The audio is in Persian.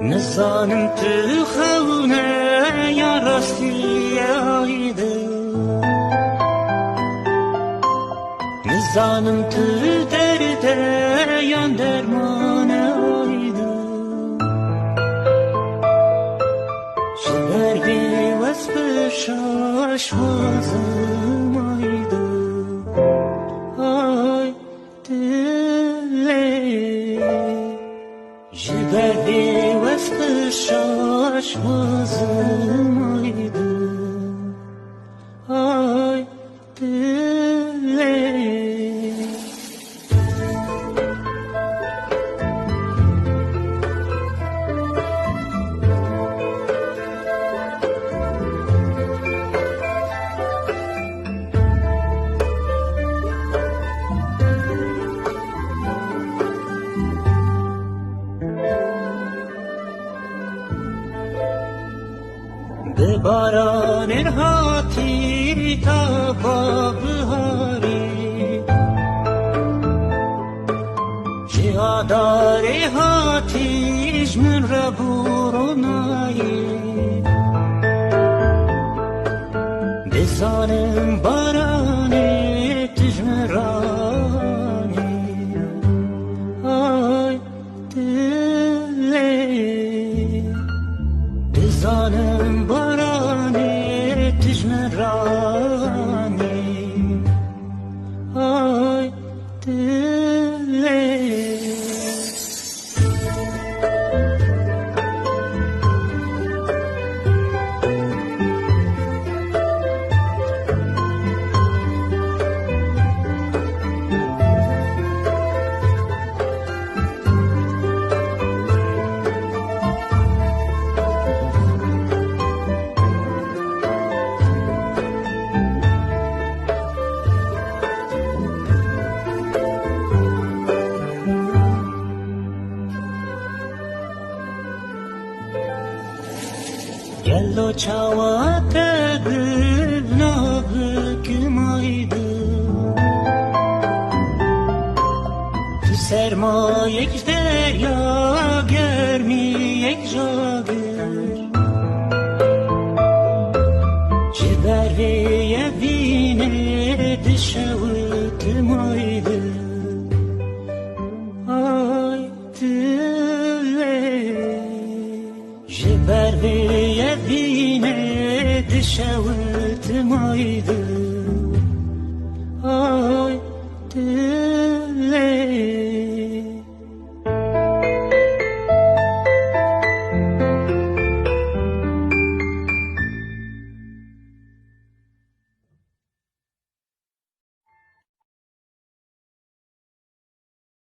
نزانم تو خونه یا راستی آیده، نزانم تو درده یا درمان آیده، شبرگی وصف شاش وزم آیده. آی دلی جبرگی وصف شاش وزم آیده. آی دلی به باران هاتی تا با بهاری، جهادار هاتیش من را برونایی، بزانم باران تجمرانی. آی دلی بزانم باران تجمرانی. آی دلی گلو چاوات بنا بکمایده، تو سرمایه دریا گرمی یک جاگر، جبر یبینه دشوت مایده. آی دلی جبر یبینه دشوت مایده.